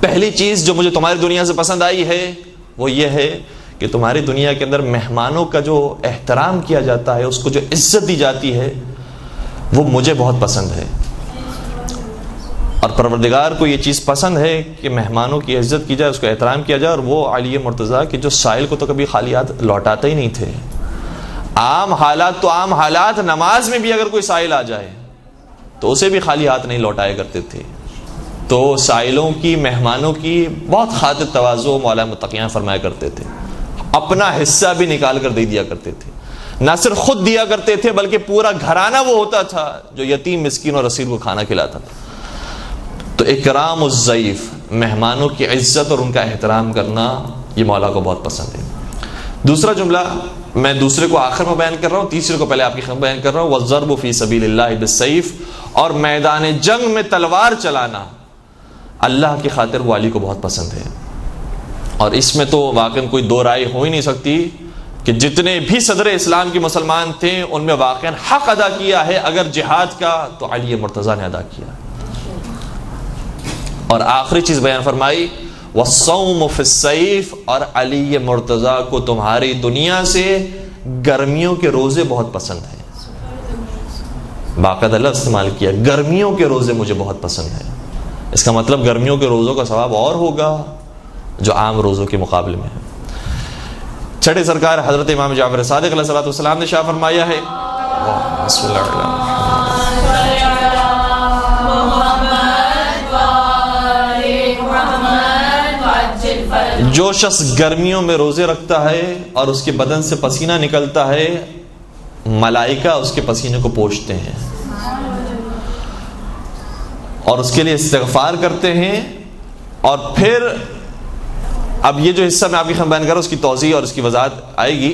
پہلی چیز جو مجھے تمہاری دنیا سے پسند آئی ہے وہ یہ ہے کہ تمہاری دنیا کے اندر مہمانوں کا جو احترام کیا جاتا ہے، اس کو جو عزت دی جاتی ہے، وہ مجھے بہت پسند ہے، اور پروردگار کو یہ چیز پسند ہے کہ مہمانوں کی عزت کی جائے، اس کو احترام کیا جائے۔ اور وہ علی مرتضیٰ کہ جو سائل کو تو کبھی خالی ہاتھ لوٹاتے ہی نہیں تھے۔ عام حالات تو عام حالات، نماز میں بھی اگر کوئی سائل آ جائے تو اسے بھی خالی ہاتھ نہیں لوٹایا کرتے تھے۔ تو سائلوں کی، مہمانوں کی بہت خاطر تواضع مولا متقیان فرمایا کرتے تھے، اپنا حصہ بھی نکال کر دے دیا کرتے تھے، نہ صرف خود دیا کرتے تھے بلکہ پورا گھرانہ وہ ہوتا تھا جو یتیم مسکین اور اسیر کو کھانا کھلاتا تھا۔ تو اکرام الضیف، مہمانوں کی عزت اور ان کا احترام کرنا، یہ مولا کو بہت پسند ہے۔ دوسرا جملہ میں دوسرے کو آخر میں بیان کر رہا ہوں، تیسرے کو پہلے آپ کی خدمت بیان کر رہا ہوں، والضرب فی سبیل اللہ بالسیف، اور میدان جنگ میں تلوار چلانا اللہ کی خاطر وہ علی کو بہت پسند ہے۔ اور اس میں تو واقعاً کوئی دو رائے ہو ہی نہیں سکتی کہ جتنے بھی صدر اسلام کے مسلمان تھے ان میں واقعاً حق ادا کیا ہے اگر جہاد کا تو علی مرتضیٰ نے ادا کیا۔ اور آخری چیز بیان فرمائی والصوم فی الصیف، اور علی مرتضیٰ کو تمہاری دنیا سے گرمیوں کے روزے بہت پسند ہیں۔ باقاعدہ لفظ استعمال کیا، گرمیوں کے روزے مجھے بہت پسند ہیں۔ اس کا مطلب گرمیوں کے روزوں کا ثواب اور ہوگا جو عام روزوں کے مقابلے میں ہے۔ چھٹے سرکار حضرت امام جعفر صادق علیہ الصلوۃ والسلام نے شاہ فرمایا ہے، بسم اللہ الرحمن الرحیم، جو شخص گرمیوں میں روزے رکھتا ہے اور اس کے بدن سے پسینہ نکلتا ہے، ملائکہ اس کے پسینے کو پوچھتے ہیں اور اس کے لیے استغفار کرتے ہیں. اور پھر اب یہ جو حصہ میں آپ کی خدمت بیان کر رہا ہوں اس کی توضیح اور اس کی وضاحت آئے گی.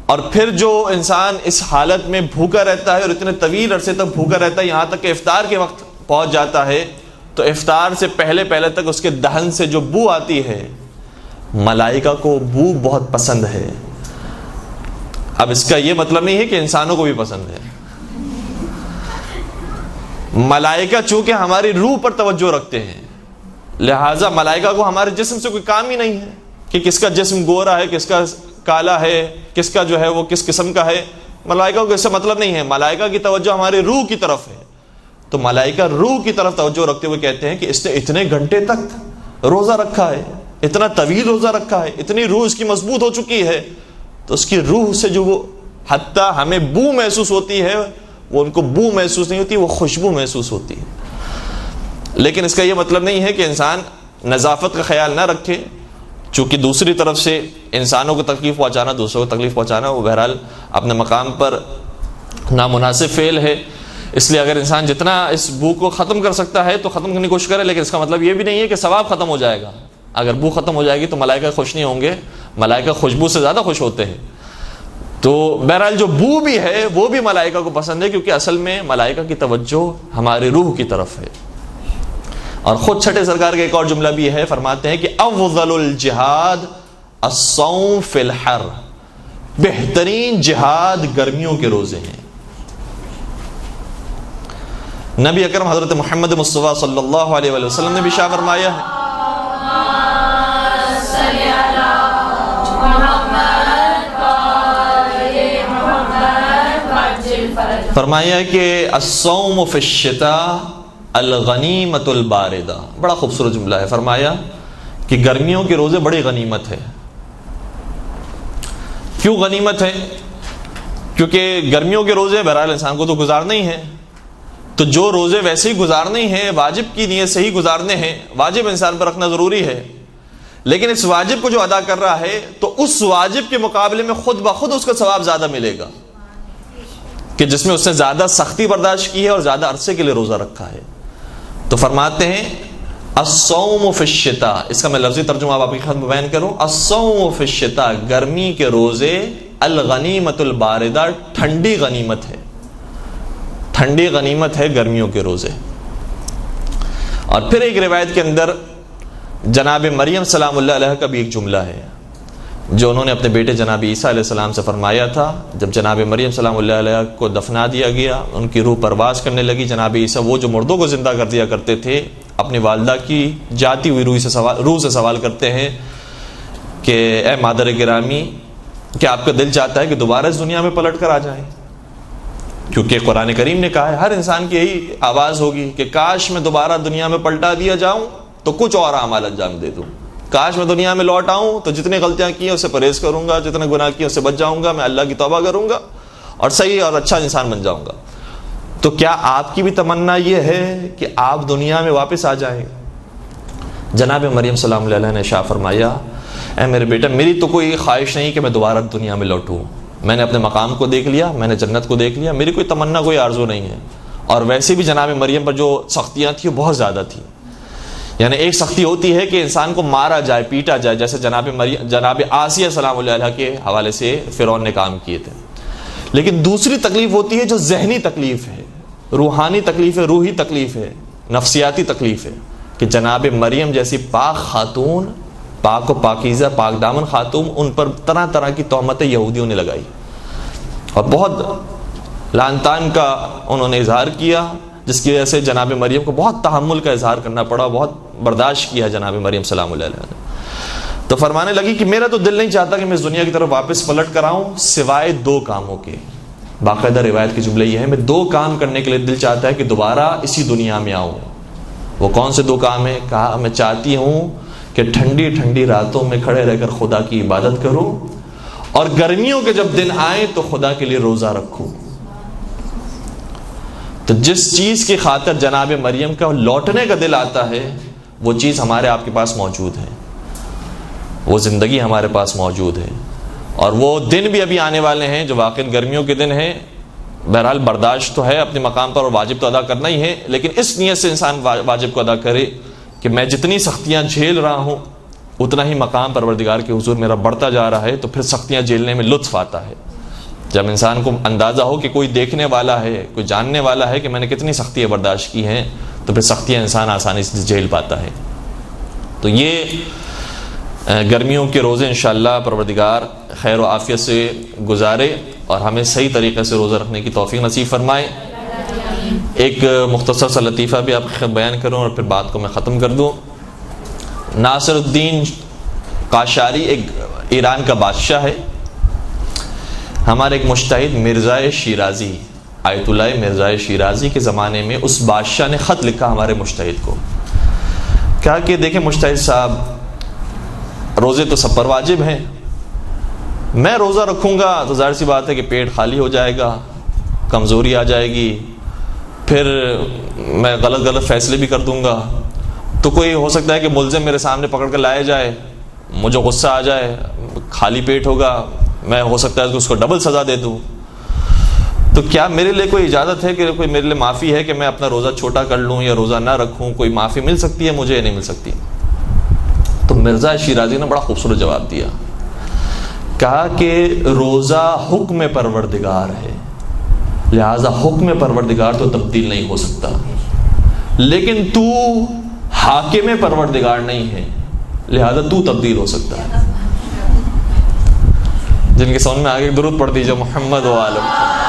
اور پھر جو انسان اس حالت میں بھوکا رہتا ہے اور اتنے طویل عرصے تک بھوکا رہتا ہے یہاں تک کہ افطار کے وقت پہنچ جاتا ہے, تو افطار سے پہلے تک اس کے دہن سے جو بو آتی ہے ملائکہ کو بو بہت پسند ہے. اب اس کا یہ مطلب نہیں ہے کہ انسانوں کو بھی پسند ہے. ملائکہ چونکہ ہماری روح پر توجہ رکھتے ہیں, لہٰذا ملائکہ کو ہمارے جسم سے کوئی کام ہی نہیں ہے کہ کس کا جسم گورا ہے, کس کا کالا ہے, کس کا جو ہے وہ کس قسم کا ہے. ملائکہ کو اس سے مطلب نہیں ہے. ملائکہ کی توجہ ہماری روح کی طرف ہے. تو ملائکہ روح کی طرف توجہ رکھتے ہوئے کہتے ہیں کہ اس نے اتنے گھنٹے تک روزہ رکھا ہے, اتنا طویل روزہ رکھا ہے, اتنی روح اس کی مضبوط ہو چکی ہے, تو اس کی روح سے جو وہ حتیٰ ہمیں بو محسوس ہوتی ہے وہ ان کو بو محسوس نہیں ہوتی, وہ خوشبو محسوس ہوتی ہے. لیکن اس کا یہ مطلب نہیں ہے کہ انسان نظافت کا خیال نہ رکھے, چونکہ دوسری طرف سے انسانوں کو تکلیف پہنچانا, دوسروں کو تکلیف پہنچانا وہ بہرحال اپنے مقام پر نامناسب فعل ہے. اس لیے اگر انسان جتنا اس بو کو ختم کر سکتا ہے تو ختم کرنے کی کوشش کرے, لیکن اس کا مطلب یہ بھی نہیں ہے کہ ثواب ختم ہو جائے گا. اگر بو ختم ہو جائے گی تو ملائکہ خوش نہیں ہوں گے, ملائکہ خوشبو سے زیادہ خوش ہوتے ہیں. تو بہرحال جو بو بھی ہے وہ بھی ملائکہ کو پسند ہے, کیونکہ اصل میں ملائکہ کی توجہ ہماری روح کی طرف ہے. اور خود چھٹے سرکار کا ایک اور جملہ بھی ہے, فرماتے ہیں کہ افضل الجہاد الصوم فی الحر, بہترین جہاد گرمیوں کے روزے ہیں. نبی اکرم حضرت محمد مصطفیٰ صلی اللہ علیہ وآلہ وسلم نے بھی شاہ فرمایا ہے, فرمایا ہے کہ الصوم فی الشتاء الغنیمت الباردہ. بڑا خوبصورت جملہ ہے. فرمایا کہ گرمیوں کے روزے بڑی غنیمت ہے. کیوں غنیمت ہے؟ کیونکہ گرمیوں کے روزے بہرحال انسان کو تو گزارنے ہی ہیں, تو جو روزے ویسے ہی گزارنے ہی ہیں, واجب کی نیت سے ہی گزارنے ہیں, واجب انسان پر رکھنا ضروری ہے, لیکن اس واجب کو جو ادا کر رہا ہے تو اس واجب کے مقابلے میں خود بخود اس کا ثواب زیادہ ملے گا کہ جس میں اس نے زیادہ سختی برداشت کی ہے اور زیادہ عرصے کے لیے روزہ رکھا ہے. تو فرماتے ہیں الصوم فی الشتاء, اس کا میں لفظی ترجمہ آپ کی خدمت بیان کروں, الصوم فی الشتاء گرمی کے روزے, الغنیمت الباردہ ٹھنڈی غنیمت ہے, ٹھنڈی غنیمت ہے گرمیوں کے روزے. اور پھر ایک روایت کے اندر جناب مریم سلام اللہ علیہ کا بھی ایک جملہ ہے جو انہوں نے اپنے بیٹے جناب عیسیٰ علیہ السلام سے فرمایا تھا. جب جناب مریم سلام اللہ علیہ کو دفنا دیا گیا, ان کی روح پرواز کرنے لگی, جناب عیسیٰ وہ جو مردوں کو زندہ کر دیا کرتے تھے, اپنی والدہ کی جاتی ہوئی روح سے سوال کرتے ہیں کہ اے مادر گرامی, کیا آپ کا دل چاہتا ہے کہ دوبارہ اس دنیا میں پلٹ کر آ جائیں؟ کیونکہ قرآن کریم نے کہا ہے, ہر انسان کی یہی آواز ہوگی کہ کاش میں دوبارہ دنیا میں پلٹا دیا جاؤں تو کچھ اور اعمال انجام دے دوں, کاش میں دنیا میں لوٹ آؤں تو جتنی غلطیاں کی ہیں اس سے پرہیز کروں گا, جتنے گناہ کیے اس سے بچ جاؤں گا, میں اللہ کی توبہ کروں گا اور صحیح اور اچھا انسان بن جاؤں گا. تو کیا آپ کی بھی تمنا یہ ہے کہ آپ دنیا میں واپس آ جائیں؟ جناب مریم سلام اللہ علیہ نے شاہ فرمایا, اے میرے بیٹا, میری تو کوئی خواہش نہیں کہ میں دوبارہ دنیا میں لوٹوں, میں نے اپنے مقام کو دیکھ لیا, میں نے جنت کو دیکھ لیا, میری کوئی تمنا کوئی آرزو نہیں ہے. اور ویسے بھی جناب مریم پر جو سختیاں تھیں وہ بہت زیادہ تھیں. یعنی ایک سختی ہوتی ہے کہ انسان کو مارا جائے, پیٹا جائے, جیسے جناب آسیہ سلام اللہ علیہ کے حوالے سے فرعون نے کام کیے تھے. لیکن دوسری تکلیف ہوتی ہے جو ذہنی تکلیف ہے, روحانی تکلیف ہے, روحی تکلیف ہے, نفسیاتی تکلیف ہے, کہ جناب مریم جیسی پاک خاتون, پاک و پاکیزہ پاک دامن خاتون, ان پر طرح طرح کی تہمتیں یہودیوں نے لگائی اور بہت لعن طعن کا انہوں نے اظہار کیا, جس کی وجہ سے جناب مریم کو بہت تحمل کا اظہار کرنا پڑا, بہت برداشت کیا جناب مریم سلام اللہ علیہ. تو فرمانے لگی کہ میرا تو دل نہیں چاہتا کہ میں اس دنیا کی طرف واپس پلٹ کر آؤں سوائے دو کاموں کے. باقاعدہ روایت کی جملہ یہ ہے, میں دو کام کرنے کے لیے دل چاہتا ہے کہ دوبارہ اسی دنیا میں آؤں. وہ کون سے دو کام ہیں؟ کہا میں چاہتی ہوں کہ ٹھنڈی ٹھنڈی راتوں میں کھڑے رہ کر خدا کی عبادت کروں, اور گرمیوں کے جب دن آئے تو خدا کے لیے روزہ رکھوں. تو جس چیز کی خاطر جناب مریم کا لوٹنے کا دل آتا ہے وہ چیز ہمارے آپ کے پاس موجود ہے, وہ زندگی ہمارے پاس موجود ہے, اور وہ دن بھی ابھی آنے والے ہیں جو واقعی گرمیوں کے دن ہیں. بہرحال برداشت تو ہے اپنے مقام پر اور واجب تو ادا کرنا ہی ہے، لیکن اس نیت سے انسان واجب کو ادا کرے کہ میں جتنی سختیاں جھیل رہا ہوں اتنا ہی مقام پروردگار کے حضور میرا بڑھتا جا رہا ہے، تو پھر سختیاں جھیلنے میں لطف آتا ہے. جب انسان کو اندازہ ہو کہ کوئی دیکھنے والا ہے، کوئی جاننے والا ہے کہ میں نے کتنی سختیاں برداشت کی ہیں، تو پھر سختیاں انسان آسانی سے جھیل پاتا ہے. تو یہ گرمیوں کے روزے انشاءاللہ پروردگار خیر و عافیت سے گزارے اور ہمیں صحیح طریقے سے روزہ رکھنے کی توفیق نصیب فرمائے. ایک مختصر سا لطیفہ بھی آپ کے بیان کروں اور پھر بات کو میں ختم کر دوں. ناصر الدین قاشاری ایک ایران کا بادشاہ ہے. ہمارے ایک مجتہد مرزا شیرازی، آیت اللہ مرزا شیرازی کے زمانے میں اس بادشاہ نے خط لکھا ہمارے مجتہد کو، کہا کہ دیکھیں مجتہد صاحب، روزے تو سب پر واجب ہیں، میں روزہ رکھوں گا تو ظاہر سی بات ہے کہ پیٹ خالی ہو جائے گا، کمزوری آ جائے گی، پھر میں غلط فیصلے بھی کر دوں گا، تو کوئی ہو سکتا ہے کہ ملزم میرے سامنے پکڑ کر لایا جائے، مجھے غصہ آ جائے، خالی پیٹ ہوگا، میں ہو سکتا ہے کہ اس کو ڈبل سزا دے دوں. تو کیا میرے لیے کوئی اجازت ہے کہ کوئی میرے لیے معافی ہے کہ میں اپنا روزہ چھوٹا کر لوں یا روزہ نہ رکھوں؟ کوئی معافی مل سکتی ہے مجھے یا نہیں مل سکتی؟ تو مرزا شیرازی نے بڑا خوبصورت جواب دیا، کہا کہ روزہ حکم پروردگار ہے، لہذا حکم پروردگار تو تبدیل نہیں ہو سکتا، لیکن تو حاکم پروردگار نہیں ہے، لہذا تو تبدیل ہو سکتا ہے. جن کے سامنے میں آگے درود پڑھ دیجیے محمد و آل محمد.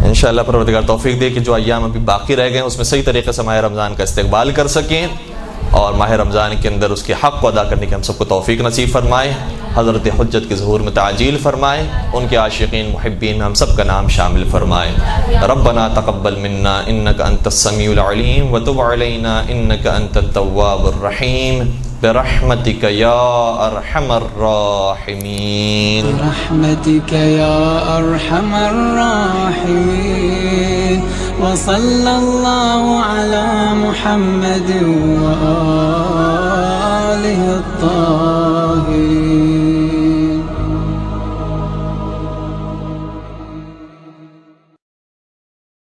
انشاءاللہ پروردگار توفیق دے کہ جو ایام ابھی باقی رہ گئے ہیں اس میں صحیح طریقے سے ماہ رمضان کا استقبال کر سکیں اور ماہ رمضان کے اندر اس کے حق کو ادا کرنے کی ہم سب کو توفیق نصیب فرمائے. حضرت حجت کے ظہور میں تعجیل فرمائے، ان کے عاشقین محبین میں ہم سب کا نام شامل فرمائے. ربنا تقبل منا انک انت السمیع العلیم وتب علینا انک انت التواب الرحیم برحمتک یا ارحم الراحمین. برحمتک یا ارحم الراحمین. وصلی اللہ علی محمد وآلہ الطاہرین.